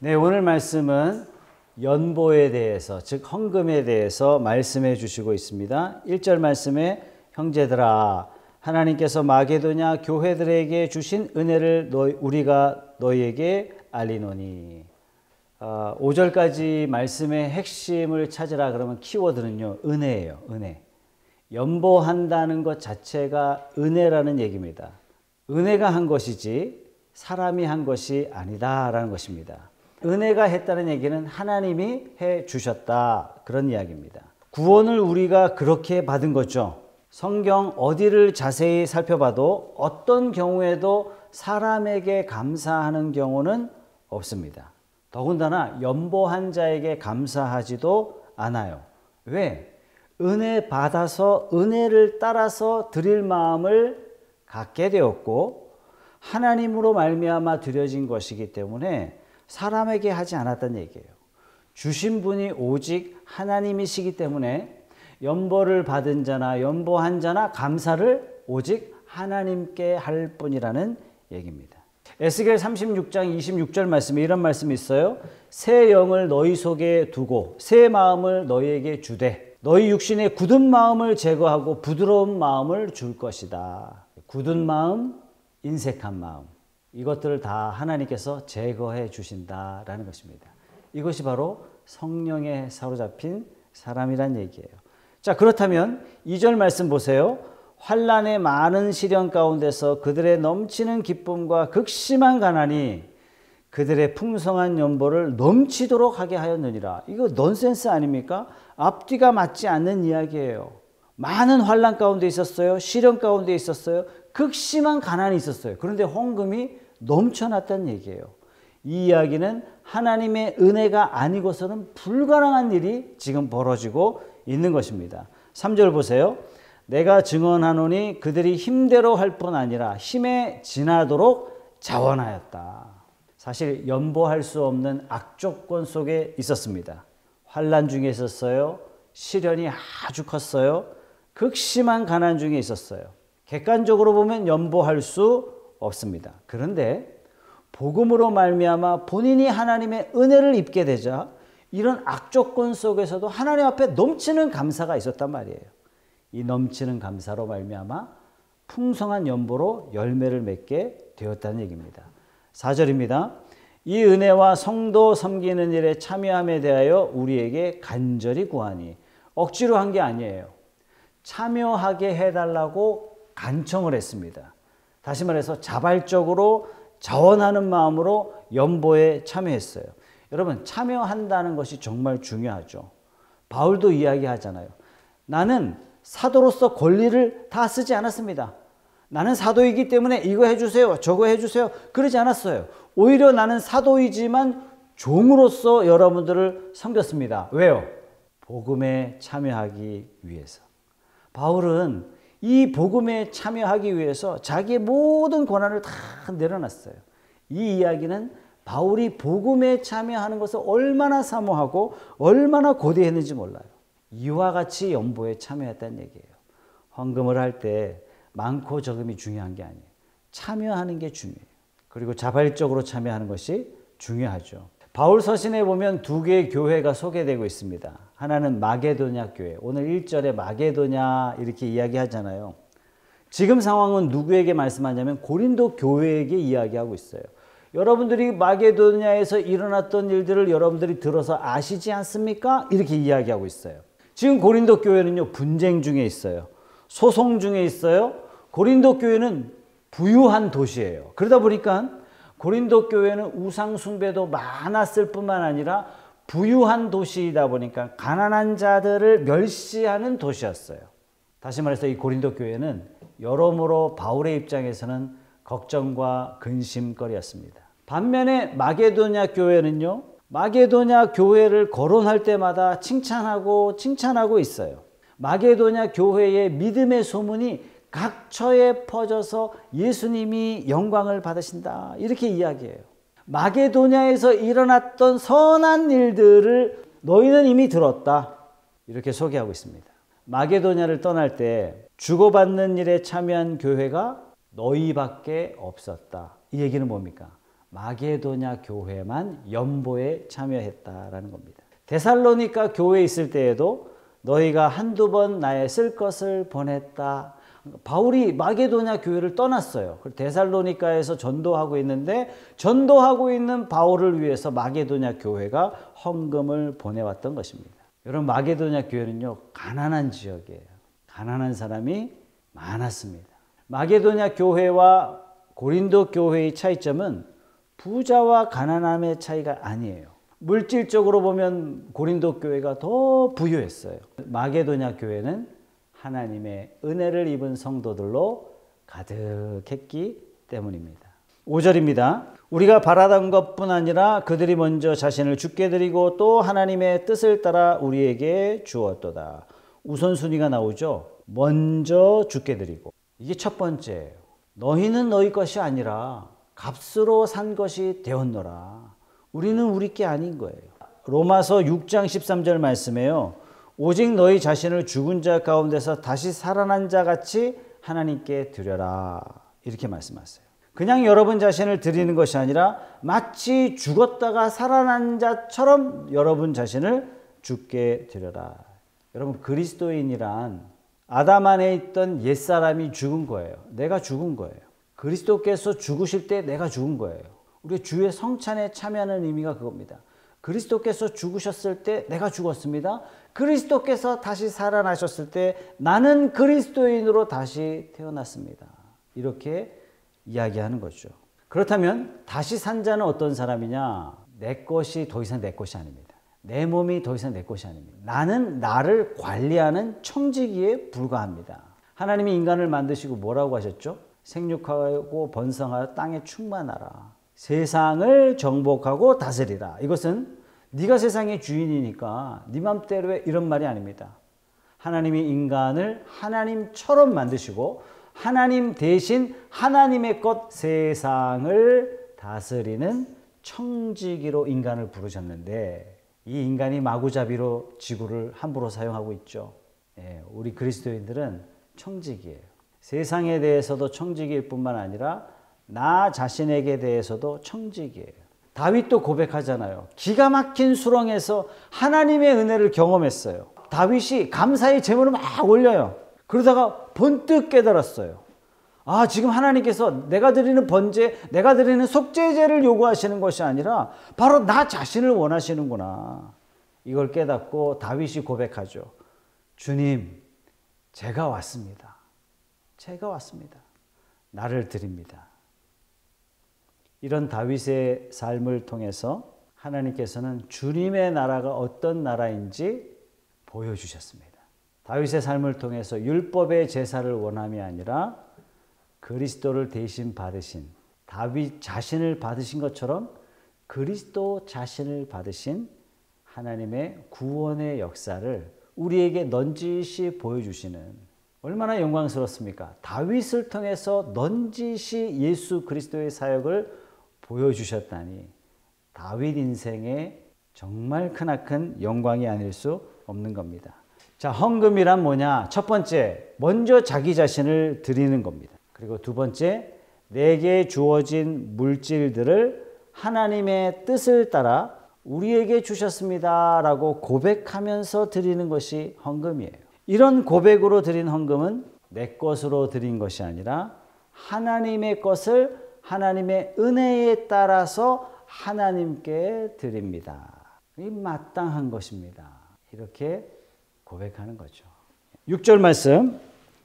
네, 오늘 말씀은 연보에 대해서, 즉 헌금에 대해서 말씀해 주시고 있습니다. 1절 말씀에 형제들아 하나님께서 마게도냐 교회들에게 주신 은혜를 우리가 너희에게 알리노니. 5절까지 말씀의 핵심을 찾으라 그러면 키워드는요, 은혜예요. 은혜. 연보한다는 것 자체가 은혜라는 얘기입니다. 은혜가 한 것이지 사람이 한 것이 아니다라는 것입니다. 은혜가 했다는 얘기는 하나님이 해 주셨다, 그런 이야기입니다. 구원을 우리가 그렇게 받은 거죠. 성경 어디를 자세히 살펴봐도 어떤 경우에도 사람에게 감사하는 경우는 없습니다. 더군다나 연보한 자에게 감사하지도 않아요. 왜? 은혜 받아서 은혜를 따라서 드릴 마음을 갖게 되었고 하나님으로 말미암아 드려진 것이기 때문에 사람에게 하지 않았다는 얘기예요. 주신 분이 오직 하나님이시기 때문에 연보를 받은 자나 연보한 자나 감사를 오직 하나님께 할 뿐이라는 얘기입니다. 에스겔 36장 26절 말씀에 이런 말씀이 있어요. 새 영을 너희 속에 두고 새 마음을 너희에게 주되 너희 육신의 굳은 마음을 제거하고 부드러운 마음을 줄 것이다. 굳은 마음, 인색한 마음, 이것들을 다 하나님께서 제거해 주신다라는 것입니다. 이것이 바로 성령에 사로잡힌 사람이란 얘기예요. 자, 그렇다면 2절 말씀 보세요. 환난의 많은 시련 가운데서 그들의 넘치는 기쁨과 극심한 가난이 그들의 풍성한 연보를 넘치도록 하게 하였느니라. 이거 넌센스 아닙니까? 앞뒤가 맞지 않는 이야기예요. 많은 환난 가운데 있었어요. 시련 가운데 있었어요. 극심한 가난이 있었어요. 그런데 헌금이 넘쳐났다는 얘기예요. 이 이야기는 하나님의 은혜가 아니고서는 불가능한 일이 지금 벌어지고 있는 것입니다. 3절 보세요. 내가 증언하노니 그들이 힘대로 할 뿐 아니라 힘에 지나도록 자원하였다. 사실 연보할 수 없는 악조건 속에 있었습니다. 환난 중에 있었어요. 시련이 아주 컸어요. 극심한 가난 중에 있었어요. 객관적으로 보면 연보할 수 없습니다. 그런데 복음으로 말미암아 본인이 하나님의 은혜를 입게 되자 이런 악조건 속에서도 하나님 앞에 넘치는 감사가 있었단 말이에요. 이 넘치는 감사로 말미암아 풍성한 연보로 열매를 맺게 되었다는 얘기입니다. 4절입니다. 이 은혜와 성도 섬기는 일에 참여함에 대하여 우리에게 간절히 구하니. 억지로 한 게 아니에요. 참여하게 해달라고 간청을 했습니다. 다시 말해서 자발적으로 자원하는 마음으로 연보에 참여했어요. 여러분, 참여한다는 것이 정말 중요하죠. 바울도 이야기하잖아요. 나는 사도로서 권리를 다 쓰지 않았습니다. 나는 사도이기 때문에 이거 해주세요, 저거 해주세요, 그러지 않았어요. 오히려 나는 사도이지만 종으로서 여러분들을 섬겼습니다. 왜요? 복음에 참여하기 위해서. 바울은 이 복음에 참여하기 위해서 자기의 모든 권한을 다 내려놨어요. 이 이야기는 바울이 복음에 참여하는 것을 얼마나 사모하고 얼마나 고대했는지 몰라요. 이와 같이 연보에 참여했다는 얘기예요. 헌금을 할 때 많고 적음이 중요한 게 아니에요. 참여하는 게 중요해요. 그리고 자발적으로 참여하는 것이 중요하죠. 바울 서신에 보면 두 개의 교회가 소개되고 있습니다. 하나는 마게도냐 교회. 오늘 1절에 마게도냐 이렇게 이야기하잖아요. 지금 상황은 누구에게 말씀하냐면 고린도 교회에게 이야기하고 있어요. 여러분들이 마게도냐에서 일어났던 일들을 여러분들이 들어서 아시지 않습니까? 이렇게 이야기하고 있어요. 지금 고린도 교회는요, 분쟁 중에 있어요. 소송 중에 있어요. 고린도 교회는 부유한 도시예요. 그러다 보니까 고린도 교회는 우상 숭배도 많았을 뿐만 아니라 부유한 도시이다 보니까 가난한 자들을 멸시하는 도시였어요. 다시 말해서 이 고린도 교회는 여러모로 바울의 입장에서는 걱정과 근심거리였습니다. 반면에 마게도냐 교회는요, 마게도냐 교회를 거론할 때마다 칭찬하고 있어요. 마게도냐 교회의 믿음의 소문이 각처에 퍼져서 예수님이 영광을 받으신다, 이렇게 이야기해요. 마게도냐에서 일어났던 선한 일들을 너희는 이미 들었다, 이렇게 소개하고 있습니다. 마게도냐를 떠날 때 주고받는 일에 참여한 교회가 너희밖에 없었다. 이 얘기는 뭡니까? 마게도냐 교회만 연보에 참여했다라는 겁니다. 데살로니가 교회에 있을 때에도 너희가 한두 번 나의 쓸 것을 보냈다. 바울이 마게도냐 교회를 떠났어요. 데살로니가에서 전도하고 있는데 전도하고 있는 바울을 위해서 마게도냐 교회가 헌금을 보내왔던 것입니다. 여러분, 마게도냐 교회는요, 가난한 지역이에요. 가난한 사람이 많았습니다. 마게도냐 교회와 고린도 교회의 차이점은 부자와 가난함의 차이가 아니에요. 물질적으로 보면 고린도 교회가 더 부유했어요. 마게도냐 교회는 하나님의 은혜를 입은 성도들로 가득했기 때문입니다. 5절입니다. 우리가 바라던 것뿐 아니라 그들이 먼저 자신을 주께 드리고 또 하나님의 뜻을 따라 우리에게 주었도다. 우선순위가 나오죠. 먼저 주께 드리고. 이게 첫 번째예요. 너희는 너희 것이 아니라 값으로 산 것이 되었노라. 우리는 우리 게 아닌 거예요. 로마서 6장 13절 말씀에요. 오직 너희 자신을 죽은 자 가운데서 다시 살아난 자 같이 하나님께 드려라. 이렇게 말씀하세요. 그냥 여러분 자신을 드리는 것이 아니라 마치 죽었다가 살아난 자처럼 여러분 자신을 주께 드려라. 여러분, 그리스도인이란 아담 안에 있던 옛사람이 죽은 거예요. 내가 죽은 거예요. 그리스도께서 죽으실 때 내가 죽은 거예요. 우리 주의 성찬에 참여하는 의미가 그겁니다. 그리스도께서 죽으셨을 때 내가 죽었습니다. 그리스도께서 다시 살아나셨을 때 나는 그리스도인으로 다시 태어났습니다. 이렇게 이야기하는 거죠. 그렇다면 다시 산 자는 어떤 사람이냐? 내 것이 더 이상 내 것이 아닙니다. 내 몸이 더 이상 내 것이 아닙니다. 나는 나를 관리하는 청지기에 불과합니다. 하나님이 인간을 만드시고 뭐라고 하셨죠? 생육하고 번성하여 땅에 충만하라. 세상을 정복하고 다스리라. 이것은 네가 세상의 주인이니까 네 맘대로 해, 이런 말이 아닙니다. 하나님이 인간을 하나님처럼 만드시고 하나님 대신 하나님의 것 세상을 다스리는 청지기로 인간을 부르셨는데 이 인간이 마구잡이로 지구를 함부로 사용하고 있죠. 우리 그리스도인들은 청지기예요. 세상에 대해서도 청지기일 뿐만 아니라 나 자신에게 대해서도 청지기예요. 다윗도 고백하잖아요. 기가 막힌 수렁에서 하나님의 은혜를 경험했어요. 다윗이 감사의 제물을 막 올려요. 그러다가 번뜩 깨달았어요. 아, 지금 하나님께서 내가 드리는 번제, 내가 드리는 속죄제를 요구하시는 것이 아니라 바로 나 자신을 원하시는구나. 이걸 깨닫고 다윗이 고백하죠. 주님, 제가 왔습니다. 제가 왔습니다. 나를 드립니다. 이런 다윗의 삶을 통해서 하나님께서는 주님의 나라가 어떤 나라인지 보여주셨습니다. 다윗의 삶을 통해서 율법의 제사를 원함이 아니라 그리스도를 대신 받으신 다윗 자신을 받으신 것처럼 그리스도 자신을 받으신 하나님의 구원의 역사를 우리에게 넌지시 보여주시는 얼마나 영광스럽습니까? 다윗을 통해서 넌지시 예수 그리스도의 사역을 보여주셨다니 다윗 인생에 정말 크나큰 영광이 아닐 수 없는 겁니다. 자, 헌금이란 뭐냐? 첫 번째, 먼저 자기 자신을 드리는 겁니다. 그리고 두 번째, 내게 주어진 물질들을 하나님의 뜻을 따라 우리에게 주셨습니다 라고 고백하면서 드리는 것이 헌금이에요. 이런 고백으로 드린 헌금은 내 것으로 드린 것이 아니라 하나님의 것을 하나님의 은혜에 따라서 하나님께 드립니다. 이 마땅한 것입니다. 이렇게 고백하는 거죠. 6절 말씀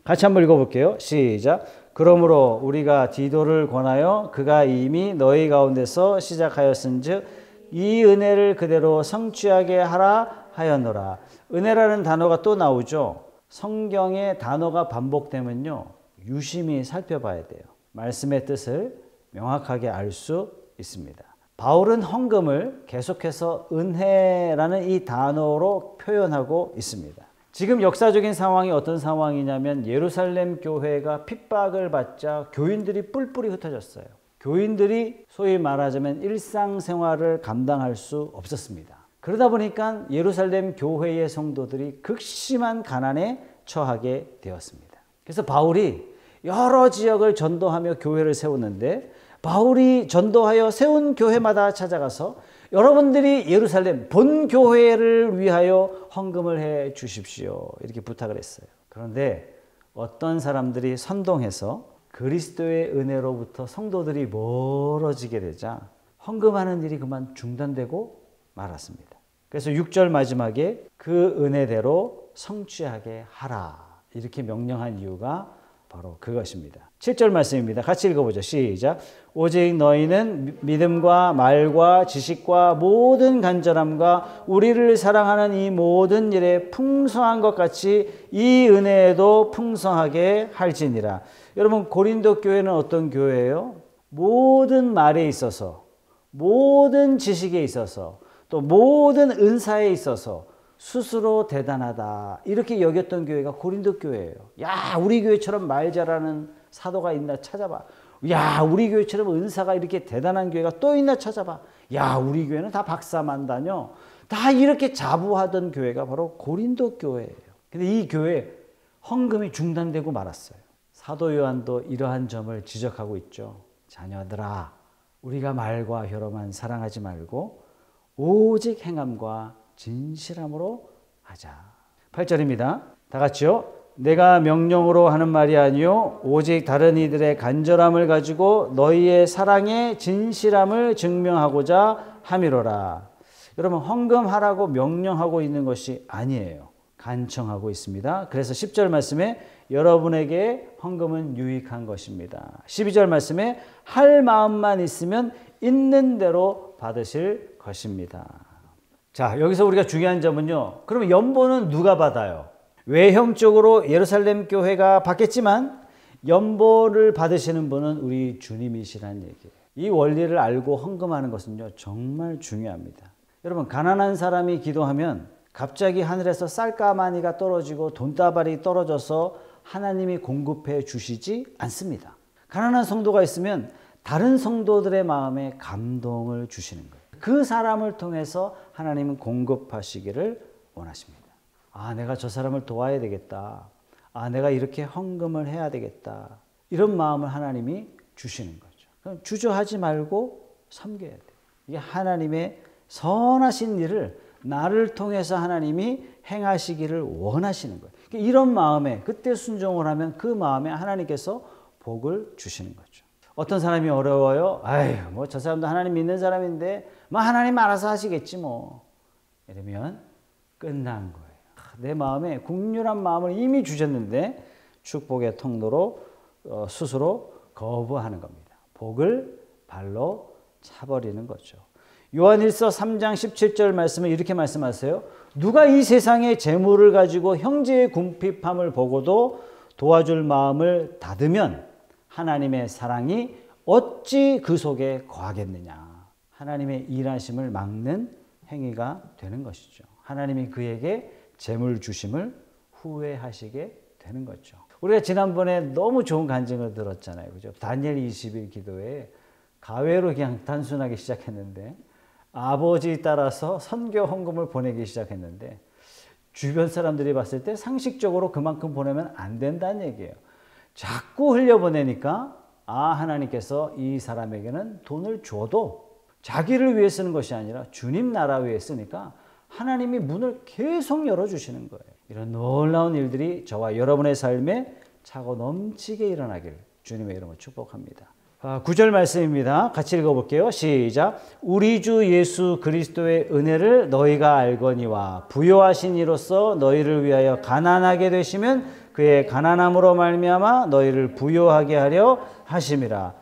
같이 한번 읽어볼게요. 시작. 그러므로 우리가 디도를 권하여 그가 이미 너희 가운데서 시작하였은즉 이 은혜를 그대로 성취하게 하라 하였노라. 은혜라는 단어가 또 나오죠. 성경에 단어가 반복되면요, 유심히 살펴봐야 돼요. 말씀의 뜻을 명확하게 알 수 있습니다. 바울은 헌금을 계속해서 은혜라는 이 단어로 표현하고 있습니다. 지금 역사적인 상황이 어떤 상황이냐면 예루살렘 교회가 핍박을 받자 교인들이 뿔뿔이 흩어졌어요. 교인들이 소위 말하자면 일상생활을 감당할 수 없었습니다. 그러다 보니까 예루살렘 교회의 성도들이 극심한 가난에 처하게 되었습니다. 그래서 바울이 여러 지역을 전도하며 교회를 세웠는데 바울이 전도하여 세운 교회마다 찾아가서 여러분들이 예루살렘 본교회를 위하여 헌금을 해 주십시오. 이렇게 부탁을 했어요. 그런데 어떤 사람들이 선동해서 그리스도의 은혜로부터 성도들이 멀어지게 되자 헌금하는 일이 그만 중단되고 말았습니다. 그래서 6절 마지막에 그 은혜대로 성취하게 하라 이렇게 명령한 이유가 바로 그것입니다. 7절 말씀입니다. 같이 읽어보죠. 시작. 오직 너희는 믿음과 말과 지식과 모든 간절함과 우리를 사랑하는 이 모든 일에 풍성한 것 같이 이 은혜에도 풍성하게 할지니라. 여러분 고린도 교회는 어떤 교회예요? 모든 말에 있어서 모든 지식에 있어서 또 모든 은사에 있어서 스스로 대단하다 이렇게 여겼던 교회가 고린도 교회예요. 야 우리 교회처럼 말 잘하는 사도가 있나 찾아봐. 야 우리 교회처럼 은사가 이렇게 대단한 교회가 또 있나 찾아봐. 야 우리 교회는 다 박사만 다녀. 다 이렇게 자부하던 교회가 바로 고린도 교회예요. 근데 이 교회 헌금이 중단되고 말았어요. 사도 요한도 이러한 점을 지적하고 있죠. 자녀들아 우리가 말과 혀로만 사랑하지 말고 오직 행함과 진실함으로 하자. 8절입니다. 다 같이요. 내가 명령으로 하는 말이 아니요 오직 다른 이들의 간절함을 가지고 너희의 사랑의 진실함을 증명하고자 함이로라. 여러분 헌금하라고 명령하고 있는 것이 아니에요. 간청하고 있습니다. 그래서 10절 말씀에 여러분에게 헌금은 유익한 것입니다. 12절 말씀에 할 마음만 있으면 있는 대로 받으실 것입니다. 자, 여기서 우리가 중요한 점은요. 그러면 연보는 누가 받아요? 외형적으로 예루살렘 교회가 받겠지만 연보를 받으시는 분은 우리 주님이시라는 얘기예요. 이 원리를 알고 헌금하는 것은요. 정말 중요합니다. 여러분 가난한 사람이 기도하면 갑자기 하늘에서 쌀가마니가 떨어지고 돈다발이 떨어져서 하나님이 공급해 주시지 않습니다. 가난한 성도가 있으면 다른 성도들의 마음에 감동을 주시는 거예요. 그 사람을 통해서 하나님은 공급하시기를 원하십니다. 아, 내가 저 사람을 도와야 되겠다. 아, 내가 이렇게 헌금을 해야 되겠다. 이런 마음을 하나님이 주시는 거죠. 그럼 주저하지 말고 섬겨야 돼요. 이게 하나님의 선하신 일을 나를 통해서 하나님이 행하시기를 원하시는 거예요. 이런 마음에 그때 순종을 하면 그 마음에 하나님께서 복을 주시는 거죠. 어떤 사람이 어려워요. 아유, 뭐 저 사람도 하나님 믿는 사람인데 뭐 하나님 알아서 하시겠지 뭐. 이러면 끝난 거예요. 내 마음에 국률한 마음을 이미 주셨는데 축복의 통로로 스스로 거부하는 겁니다. 복을 발로 차버리는 거죠. 요한일서 3장 17절 말씀을 이렇게 말씀하세요. 누가 이 세상의 재물을 가지고 형제의 궁핍함을 보고도 도와줄 마음을 닫으면 하나님의 사랑이 어찌 그 속에 거하겠느냐. 하나님의 일하심을 막는 행위가 되는 것이죠. 하나님이 그에게 재물 주심을 후회하시게 되는 거죠. 우리가 지난번에 너무 좋은 간증을 들었잖아요. 그죠? 다니엘 20일 기도에 가외로 그냥 단순하게 시작했는데 아버지 따라서 선교 헌금을 보내기 시작했는데 주변 사람들이 봤을 때 상식적으로 그만큼 보내면 안 된다는 얘기예요. 자꾸 흘려보내니까 하나님께서 이 사람에게는 돈을 줘도 자기를 위해 쓰는 것이 아니라 주님 나라 위해 쓰니까 하나님이 문을 계속 열어주시는 거예요. 이런 놀라운 일들이 저와 여러분의 삶에 차고 넘치게 일어나길 주님의 이름으로 축복합니다. 9절 말씀입니다. 같이 읽어볼게요. 시작. 우리 주 예수 그리스도의 은혜를 너희가 알거니와 부요하신 이로써 너희를 위하여 가난하게 되시면 그의 가난함으로 말미암아 너희를 부요하게 하려 하심이라.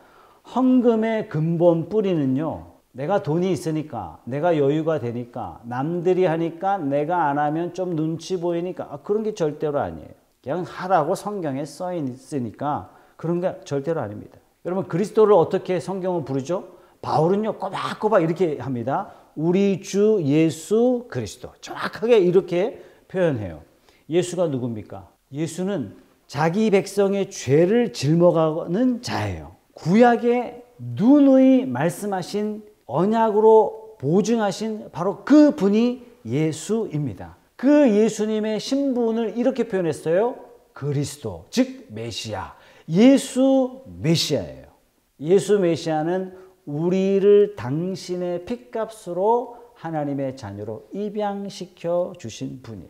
헌금의 근본 뿌리는요. 내가 돈이 있으니까, 내가 여유가 되니까, 남들이 하니까 내가 안 하면 좀 눈치 보이니까 그런 게 절대로 아니에요. 그냥 하라고 성경에 써 있으니까 그런 게 절대로 아닙니다. 여러분 그리스도를 어떻게 성경은 부르죠? 바울은요 꼬박꼬박 이렇게 합니다. 우리 주 예수 그리스도. 정확하게 이렇게 표현해요. 예수가 누굽니까? 예수는 자기 백성의 죄를 짊어가는 자예요. 구약에 누누이 말씀하신 언약으로 보증하신 바로 그 분이 예수입니다. 그 예수님의 신분을 이렇게 표현했어요. 그리스도, 즉 메시아. 예수 메시아예요. 예수 메시아는 우리를 당신의 핏값으로 하나님의 자녀로 입양시켜 주신 분이에요.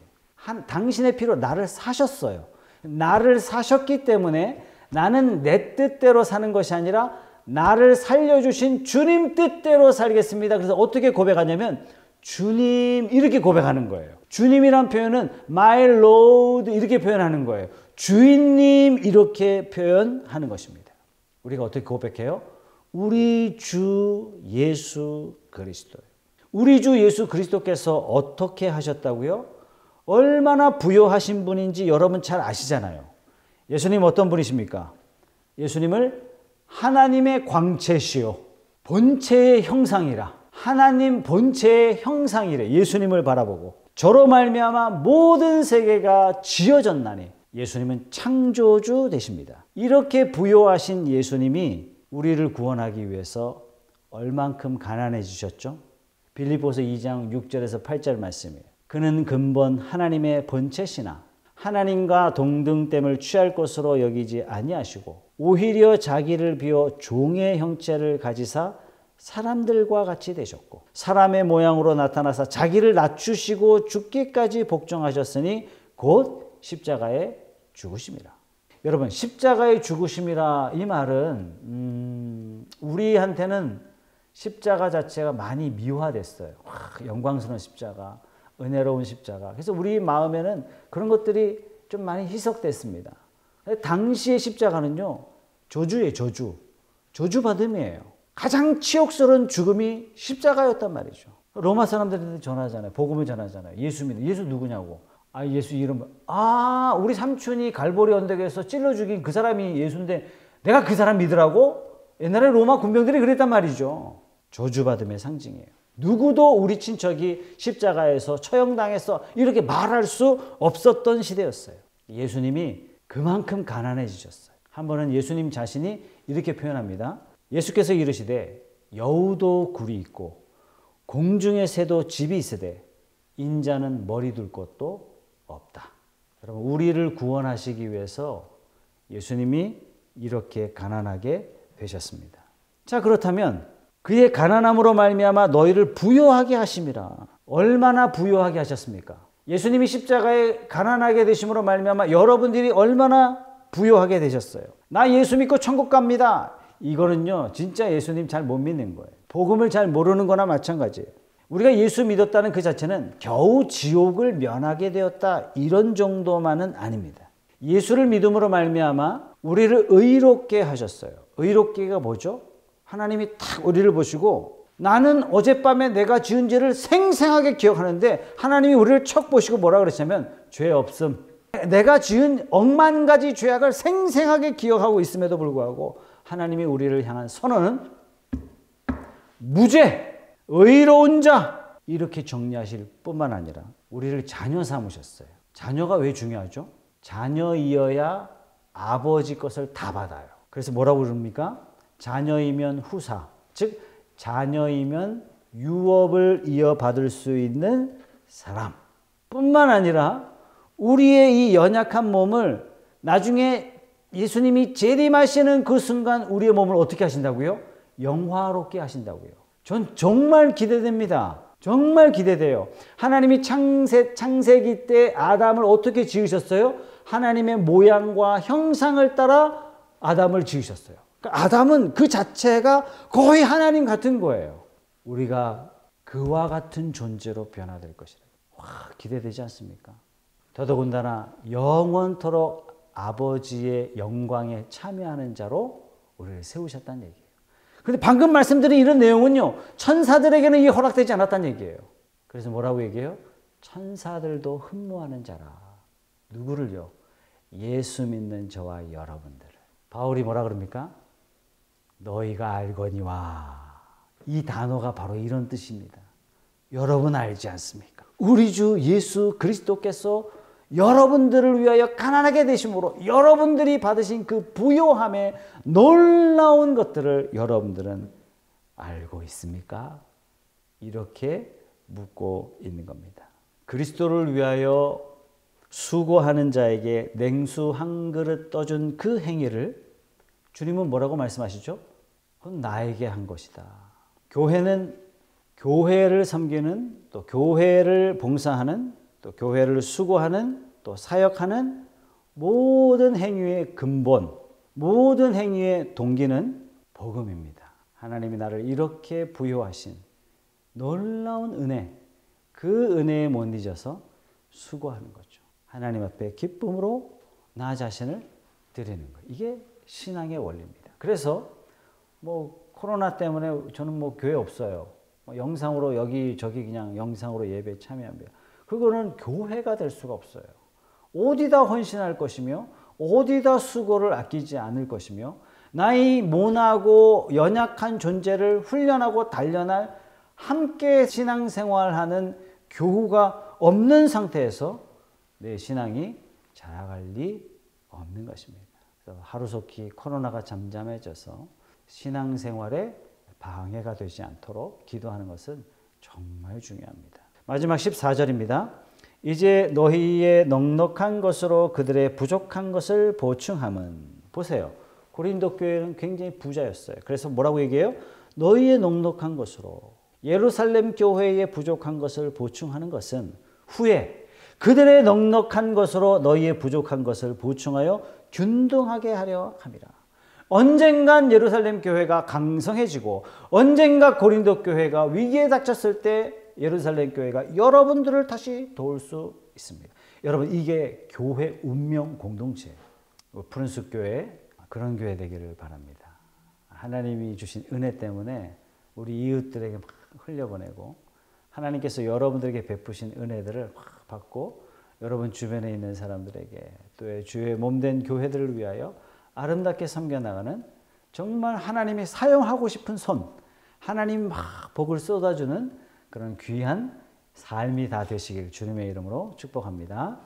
당신의 피로 나를 사셨어요. 나를 사셨기 때문에 나는 내 뜻대로 사는 것이 아니라 나를 살려주신 주님 뜻대로 살겠습니다. 그래서 어떻게 고백하냐면 주님 이렇게 고백하는 거예요. 주님이란 표현은 my Lord 이렇게 표현하는 거예요. 주인님 이렇게 표현하는 것입니다. 우리가 어떻게 고백해요? 우리 주 예수 그리스도. 우리 주 예수 그리스도께서 어떻게 하셨다고요? 얼마나 부요하신 분인지 여러분 잘 아시잖아요. 예수님 어떤 분이십니까? 예수님을 하나님의 광채시요 본체의 형상이라, 하나님 본체의 형상이래. 예수님을 바라보고 저로 말미암아 모든 세계가 지어졌나니 예수님은 창조주 되십니다. 이렇게 부요하신 예수님이 우리를 구원하기 위해서 얼만큼 가난해지셨죠? 빌립보서 2장 6절에서 8절 말씀이에요. 그는 근본 하나님의 본체시나 하나님과 동등됨을 취할 것으로 여기지 아니하시고 오히려 자기를 비워 종의 형체를 가지사 사람들과 같이 되셨고 사람의 모양으로 나타나사 자기를 낮추시고 죽기까지 복종하셨으니 곧 십자가에 죽으심이라. 여러분, 십자가의 죽으심이라 이 말은 우리한테는 십자가 자체가 많이 미화됐어요. 영광스러운 십자가, 은혜로운 십자가. 그래서 우리 마음에는 그런 것들이 좀 많이 희석됐습니다. 당시의 십자가는요, 저주예요, 저주. 저주받음이에요. 가장 치욕스러운 죽음이 십자가였단 말이죠. 로마 사람들한테 전하잖아요. 복음을 전하잖아요. 예수 믿는. 예수 누구냐고. 아, 예수 이름. 아, 우리 삼촌이 갈보리 언덕에서 찔러 죽인 그 사람이 예수인데 내가 그 사람 믿으라고? 옛날에 로마 군병들이 그랬단 말이죠. 저주받음의 상징이에요. 누구도 우리 친척이 십자가에서 처형당해서 이렇게 말할 수 없었던 시대였어요. 예수님이 그만큼 가난해지셨어요. 한 번은 예수님 자신이 이렇게 표현합니다. 예수께서 이르시되 여우도 굴이 있고 공중의 새도 집이 있으되 인자는 머리 둘 곳도 없다. 여러분, 우리를 구원하시기 위해서 예수님이 이렇게 가난하게 되셨습니다. 자, 그렇다면 그의 가난함으로 말미암아 너희를 부요하게 하심이라. 얼마나 부요하게 하셨습니까? 예수님이 십자가에 가난하게 되심으로 말미암아 여러분들이 얼마나 부요하게 되셨어요. 나 예수 믿고 천국 갑니다. 이거는요, 진짜 예수님 잘 못 믿는 거예요. 복음을 잘 모르는 거나 마찬가지예요. 우리가 예수 믿었다는 그 자체는 겨우 지옥을 면하게 되었다, 이런 정도만은 아닙니다. 예수를 믿음으로 말미암아 우리를 의롭게 하셨어요. 의롭게가 뭐죠? 하나님이 딱 우리를 보시고 나는 어젯밤에 내가 지은 죄를 생생하게 기억하는데 하나님이 우리를 척 보시고 뭐라 그랬냐면 죄 없음. 내가 지은 억만 가지 죄악을 생생하게 기억하고 있음에도 불구하고 하나님이 우리를 향한 선언은 무죄, 의로운 자, 이렇게 정리하실 뿐만 아니라 우리를 자녀 삼으셨어요. 자녀가 왜 중요하죠? 자녀이어야 아버지 것을 다 받아요. 그래서 뭐라고 그럽니까? 자녀이면 후사, 즉 자녀이면 유업을 이어받을 수 있는 사람 뿐만 아니라 우리의 이 연약한 몸을 나중에 예수님이 재림하시는 그 순간 우리의 몸을 어떻게 하신다고요? 영화롭게 하신다고요. 전 정말 기대됩니다. 정말 기대돼요. 하나님이 창세기 때 아담을 어떻게 지으셨어요? 하나님의 모양과 형상을 따라 아담을 지으셨어요. 그러니까 아담은 그 자체가 거의 하나님 같은 거예요. 우리가 그와 같은 존재로 변화될 것이라. 와, 기대되지 않습니까? 더더군다나 영원토록 아버지의 영광에 참여하는 자로 우리를 세우셨다는 얘기예요. 그런데 방금 말씀드린 이런 내용은요, 천사들에게는 이게 허락되지 않았다는 얘기예요. 그래서 뭐라고 얘기해요? 천사들도 흠모하는 자라. 누구를요? 예수 믿는 저와 여러분들을. 바울이 뭐라 그럽니까? 너희가 알거니와. 이 단어가 바로 이런 뜻입니다. 여러분 알지 않습니까? 우리 주 예수 그리스도께서 여러분들을 위하여 가난하게 되심으로 여러분들이 받으신 그 부요함의 놀라운 것들을 여러분들은 알고 있습니까? 이렇게 묻고 있는 겁니다. 그리스도를 위하여 수고하는 자에게 냉수 한 그릇 떠준 그 행위를 주님은 뭐라고 말씀하시죠? 그건 나에게 한 것이다. 교회는 교회를 섬기는, 또 교회를 봉사하는, 또 교회를 수고하는, 또 사역하는 모든 행위의 근본, 모든 행위의 동기는 복음입니다. 하나님이 나를 이렇게 부여하신 놀라운 은혜, 그 은혜에 못 잊어서 수고하는 거죠. 하나님 앞에 기쁨으로 나 자신을 드리는 거예요. 이게 신앙의 원리입니다. 그래서 뭐 코로나 때문에 저는 뭐 교회 없어요. 영상으로 여기저기 그냥 영상으로 예배에 참여합니다. 그거는 교회가 될 수가 없어요. 어디다 헌신할 것이며 어디다 수고를 아끼지 않을 것이며 나의 모나고 연약한 존재를 훈련하고 단련할 함께 신앙생활하는 교우가 없는 상태에서 내 신앙이 자라갈 리 없는 것입니다. 그래서 하루속히 코로나가 잠잠해져서 신앙생활에 방해가 되지 않도록 기도하는 것은 정말 중요합니다. 마지막 14절입니다. 이제 너희의 넉넉한 것으로 그들의 부족한 것을 보충함은. 보세요. 고린도 교회는 굉장히 부자였어요. 그래서 뭐라고 얘기해요? 너희의 넉넉한 것으로. 예루살렘 교회의 부족한 것을 보충하는 것은 후에 그들의 넉넉한 것으로 너희의 부족한 것을 보충하여 균등하게 하려 함이라. 언젠간 예루살렘 교회가 강성해지고 언젠가 고린도 교회가 위기에 닥쳤을 때 예루살렘 교회가 여러분들을 다시 도울 수 있습니다. 여러분, 이게 교회 운명 공동체예요. 푸른숲 교회, 그런 교회 되기를 바랍니다. 하나님이 주신 은혜 때문에 우리 이웃들에게 막 흘려보내고 하나님께서 여러분들에게 베푸신 은혜들을 막 받고 여러분 주변에 있는 사람들에게 또 주의 몸된 교회들을 위하여 아름답게 섬겨나가는 정말 하나님이 사용하고 싶은 손, 하나님 막 복을 쏟아주는 그런 귀한 삶이 다 되시길 주님의 이름으로 축복합니다.